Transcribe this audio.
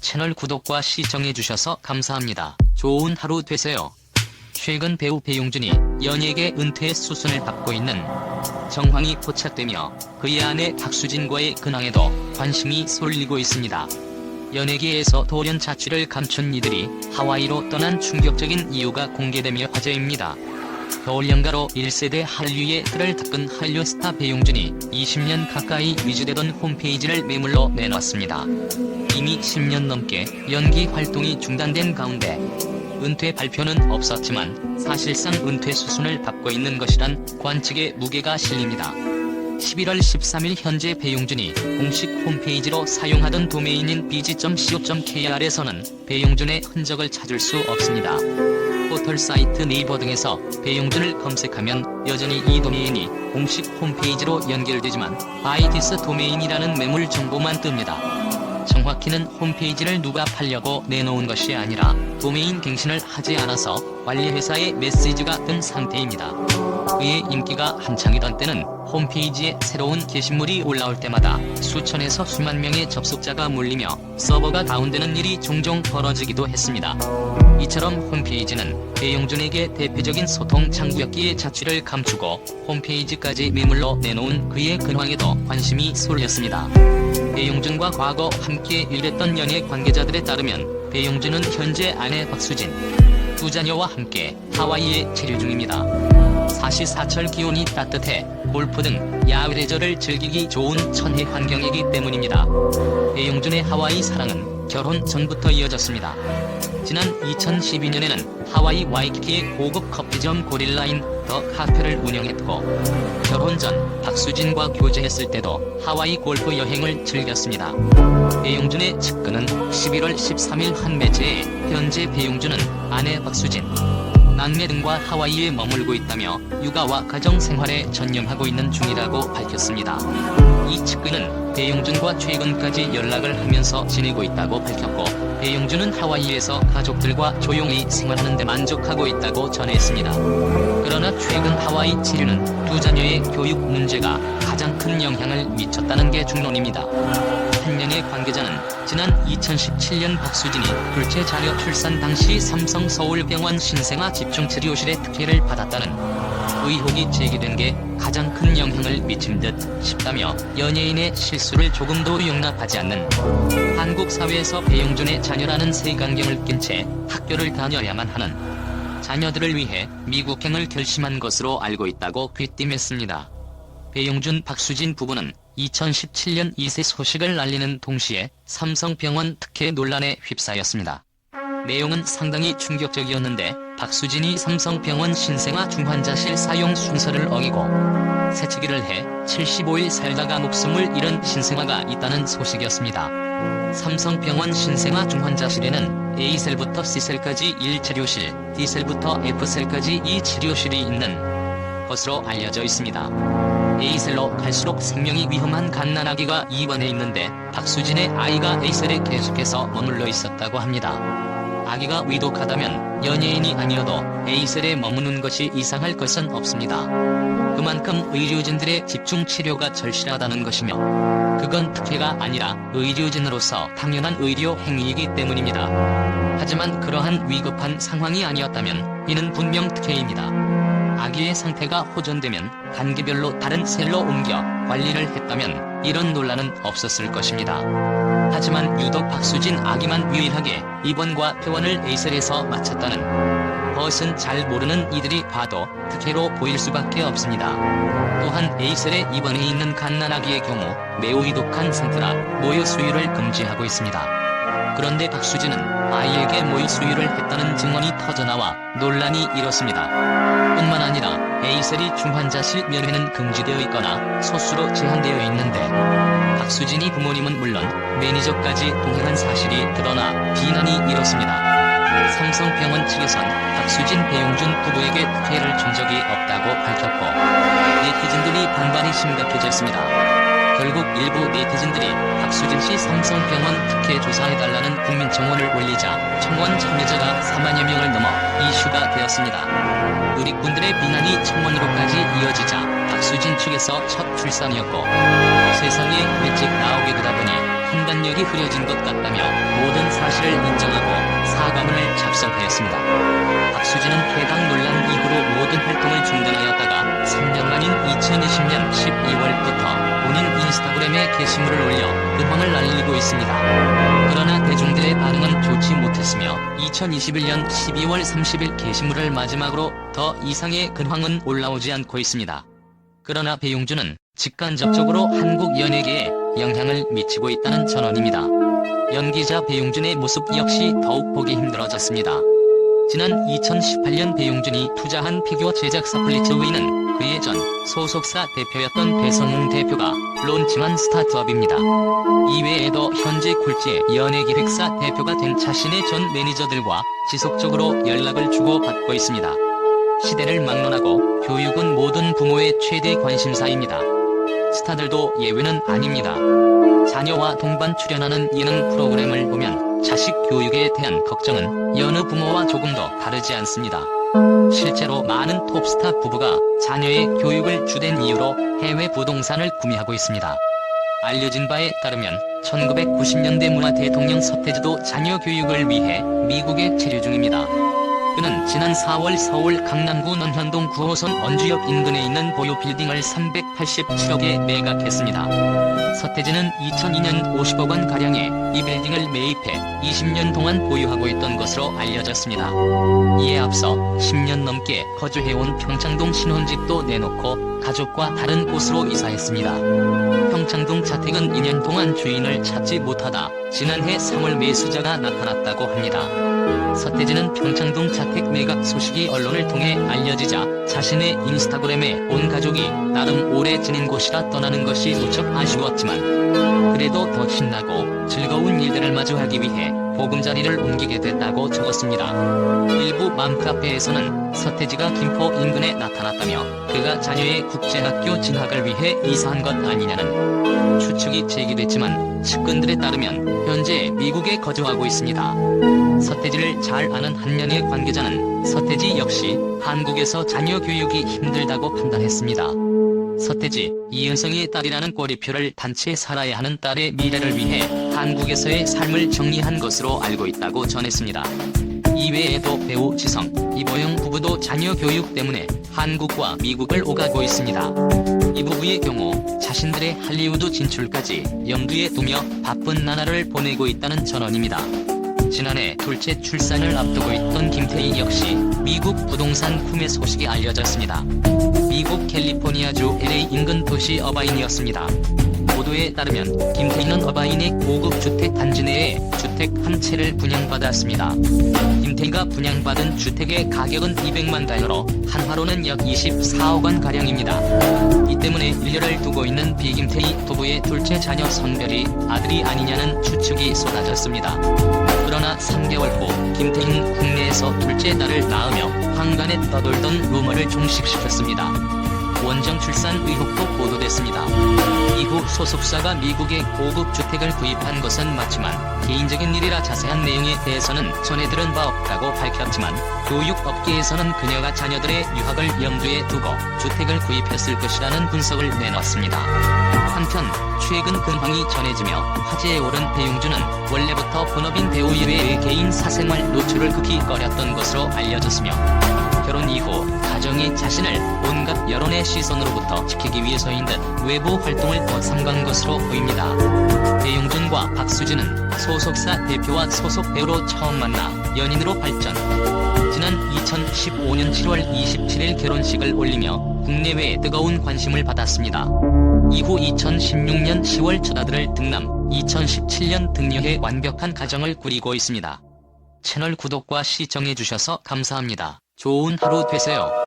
채널 구독과 시청해주셔서 감사합니다. 좋은 하루 되세요. 최근 배우 배용준이 연예계 은퇴 수순을 밟고 있는 정황이 포착되며 그의 아내 박수진과의 근황에도 관심이 쏠리고 있습니다. 연예계에서 돌연 자취를 감춘 이들이 하와이로 떠난 충격적인 이유가 공개되며 화제입니다. 겨울 연가로 1세대 한류의 틀을 닦은 한류 스타 배용준이 20년 가까이 위주되던 홈페이지를 매물로 내놨습니다. 이미 10년 넘게 연기 활동이 중단된 가운데 은퇴 발표는 없었지만 사실상 은퇴 수순을 밟고 있는 것이란 관측의 무게가 실립니다. 11월 13일 현재 배용준이 공식 홈페이지로 사용하던 도메인인 bg.co.kr에서는 배용준의 흔적을 찾을 수 없습니다. 포털 사이트 네이버 등에서 배용준을 검색하면 여전히 이 도메인이 공식 홈페이지로 연결되지만 바이디스 도메인이라는 매물 정보만 뜹니다. 정확히는 홈페이지를 누가 팔려고 내놓은 것이 아니라 도메인 갱신을 하지 않아서 관리회사의 메시지가 뜬 상태입니다. 그의 인기가 한창이던 때는 홈페이지에 새로운 게시물이 올라올 때마다 수천에서 수만 명의 접속자가 몰리며 서버가 다운되는 일이 종종 벌어지기도 했습니다. 이처럼 홈페이지는 배용준에게 대표적인 소통 창구였기에 자취를 감추고 홈페이지까지 매물로 내놓은 그의 근황에도 관심이 쏠렸습니다. 배용준과 과거 함께 일했던 연예 관계자들에 따르면 배용준은 현재 아내 박수진, 두 자녀와 함께 하와이에 체류 중입니다. 사시사철 기온이 따뜻해 골프 등 야외 레저를 즐기기 좋은 천혜 환경이기 때문입니다. 배용준의 하와이 사랑은 결혼 전부터 이어졌습니다. 지난 2012년에는 하와이 와이키키의 고급 커피점 고릴라인 더 카페를 운영했고 결혼 전 박수진과 교제했을 때도 하와이 골프 여행을 즐겼습니다. 배용준의 측근은 11월 13일 한 매체에 현재 배용준은 아내 박수진, 남매 등과 하와이에 머물고 있다며 육아와 가정생활에 전념하고 있는 중이라고 밝혔습니다. 이 측근은 배용준과 최근까지 연락을 하면서 지내고 있다고 밝혔고 배용준은 하와이에서 가족들과 조용히 생활하는 데 만족하고 있다고 전했습니다. 그러나 최근 하와이 체류는 두 자녀의 교육 문제가 가장 큰 영향을 미쳤다는 게 중론입니다. 한 연예 관계자는 지난 2017년 박수진이 둘째 자녀 출산 당시 삼성 서울병원 신생아 집중치료실의 특혜를 받았다는 의혹이 제기된 게 가장 큰 영향을 미친 듯 싶다며 연예인의 실수를 조금도 용납하지 않는 한국 사회에서 배용준의 자녀라는 색안경을 낀 채 학교를 다녀야만 하는 자녀들을 위해 미국행을 결심한 것으로 알고 있다고 귀띔했습니다. 배용준 박수진 부부는 2017년 2세 소식을 알리는 동시에 삼성병원 특혜 논란에 휩싸였습니다. 내용은 상당히 충격적이었는데 박수진이 삼성병원 신생아 중환자실 사용 순서를 어기고 새치기를 해 75일 살다가 목숨을 잃은 신생아가 있다는 소식이었습니다. 삼성병원 신생아 중환자실에는 A셀부터 C셀까지 1치료실, D셀부터 F셀까지 2치료실이 있는 것으로 알려져 있습니다. A셀로 갈수록 생명이 위험한 갓난아기가 입원해 있는데 박수진의 아이가 A셀에 계속해서 머물러 있었다고 합니다. 아기가 위독하다면 연예인이 아니어도 A셀에 머무는 것이 이상할 것은 없습니다. 그만큼 의료진들의 집중 치료가 절실하다는 것이며 그건 특혜가 아니라 의료진으로서 당연한 의료 행위이기 때문입니다. 하지만 그러한 위급한 상황이 아니었다면 이는 분명 특혜입니다. 아기의 상태가 호전되면 단계별로 다른 셀로 옮겨 관리를 했다면 이런 논란은 없었을 것입니다. 하지만 유독 박수진 아기만 유일하게 입원과 퇴원을 A셀에서 마쳤다는 것은 잘 모르는 이들이 봐도 특혜로 보일 수밖에 없습니다. 또한 A셀에 입원해 있는 갓난아기의 경우 매우 위독한 상태라 모유 수유를 금지하고 있습니다. 그런데 박수진은 아이에게 모유 수유를 했다는 증언이 터져나와 논란이 일었습니다. 뿐만 아니라 A셀이 중환자실 면회는 금지되어 있거나 소수로 제한되어 있는데 박수진이 부모님은 물론 매니저까지 동행한 사실이 드러나 비난이 일었습니다. 삼성병원 측에선 박수진 배용준 부부에게 특혜를 준 적이 없다고 밝혔고 네티즌들이 반발이 심각해졌습니다. 결국 일부 네티즌들이 박수진 씨 삼성병원 특혜 조사해달라는 국민청원을 올리자 청원 참여자가 4만여 명을 넘어 이슈가 되었습니다. 누리꾼들의 비난이 청원으로까지 이어지자 박수진 측에서 첫 출산이었고 세상에 일찍 나오게 되다 보니 판단력이 흐려진 것 같다며 모든 등장하였습니다. 박수진은 해당 논란 이후로 모든 활동을 중단하였다가 3년 만인 2020년 12월부터 본인 인스타그램에 게시물을 올려 근황을 알리고 있습니다. 그러나 대중들의 반응은 좋지 못했으며 2021년 12월 30일 게시물을 마지막으로 더 이상의 근황은 올라오지 않고 있습니다. 그러나 배용준은 직간접적으로 한국 연예계에 영향을 미치고 있다는 전언입니다. 연기자 배용준의 모습 역시 더욱 보기 힘들어졌습니다. 지난 2018년 배용준이 투자한 피규어 제작사 플리츠웨이는 그의 전 소속사 대표였던 배성웅 대표가 론칭한 스타트업입니다. 이외에도 현재 굴지의 연예기획사 대표가 된 자신의 전 매니저들과 지속적으로 연락을 주고받고 있습니다. 시대를 막론하고 교육은 모든 부모의 최대 관심사입니다. 스타들도 예외는 아닙니다. 자녀와 동반 출연하는 예능 프로그램을 보면 자식 교육에 대한 걱정은 여느 부모와 조금 더 다르지 않습니다. 실제로 많은 톱스타 부부가 자녀의 교육을 주된 이유로 해외 부동산을 구매하고 있습니다. 알려진 바에 따르면 1990년대 문화 대통령 서태지도 자녀 교육을 위해 미국에 체류 중입니다. 그는 지난 4월 서울 강남구 논현동 9호선 원주역 인근에 있는 보유 빌딩을 387억에 매각했습니다. 서태지는 2002년 50억 원 가량의 이 빌딩을 매입해 20년 동안 보유하고 있던 것으로 알려졌습니다. 이에 앞서 10년 넘게 거주해온 평창동 신혼집도 내놓고 가족과 다른 곳으로 이사했습니다. 평창동 자택은 2년 동안 주인을 찾지 못하다 지난해 3월 매수자가 나타났다고 합니다. 서태지는 평창동 자택 매각 소식이 언론을 통해 알려지자 자신의 인스타그램에 온 가족이 나름 오래 지낸 곳이라 떠나는 것이 무척 아쉬웠지만 그래도 더 신나고 즐거운 일들을 마주하기 위해 보금자리를 옮기게 됐다고 적었습니다. 일부 맘카페에서는 서태지가 김포 인근에 나타났다며 그가 자녀의 국제학교 진학을 위해 이사한 것 아니냐는 추측이 제기됐지만 측근들에 따르면 현재 미국에 거주하고 있습니다. 서태지를 잘 아는 한 연예 관계자는 서태지 역시 한국에서 자녀 교육이 힘들다고 판단했습니다. 서태지, 이은성의 딸이라는 꼬리표를 단체 살아야 하는 딸의 미래를 위해 한국에서의 삶을 정리한 것으로 알고 있다고 전했습니다. 이외에도 배우 지성, 이보영 부부도 자녀 교육 때문에 한국과 미국을 오가고 있습니다. 이 부부의 경우 자신들의 할리우드 진출까지 염두에 두며 바쁜 나날을 보내고 있다는 전언입니다. 지난해 둘째 출산을 앞두고 있던 김태희 역시 미국 부동산 구매 소식이 알려졌습니다. 미국 캘리포니아주 LA 인근 도시 어바인이었습니다. 보도에 따르면 김태희는 어바인의 고급 주택 단지 내에 주택 한 채를 분양받았습니다. 김태희가 분양받은 주택의 가격은 200만 달러로 한화로는 약 24억 원 가량입니다. 이 때문에 일녀를 두고 있는 비김태희 부부의 둘째 자녀 성별이 아들이 아니냐는 추측이 쏟아졌습니다. 그러나 3개월 후 김태희는 국내에서 둘째 딸을 낳으며 한간에 떠돌던 루머를 종식시켰습니다. 원정 출산 의혹도 보도됐습니다. 이후 소속사가 미국의 고급 주택을 구입한 것은 맞지만 개인적인 일이라 자세한 내용에 대해서는 전해들은 바 없다고 밝혔지만 교육업계에서는 그녀가 자녀들의 유학을 염두에 두고 주택을 구입했을 것이라는 분석을 내놨습니다. 한편 최근 근황이 전해지며 화제에 오른 배용준은 원래부터 본업인 배우 이외의 개인 사생활 노출을 극히 꺼렸던 것으로 알려졌으며 결혼 이후 가정이 자신을 온갖 여론의 시선으로부터 지키기 위해서인 듯 외부 활동을 더 삼간 것으로 보입니다. 배용준과 박수진은 소속사 대표와 소속 배우로 처음 만나 연인으로 발전. 지난 2015년 7월 27일 결혼식을 올리며 국내외에 뜨거운 관심을 받았습니다. 이후 2016년 10월 첫 아들을 등남, 2017년 등려해 완벽한 가정을 꾸리고 있습니다. 채널 구독과 시청해주셔서 감사합니다. 좋은 하루 되세요.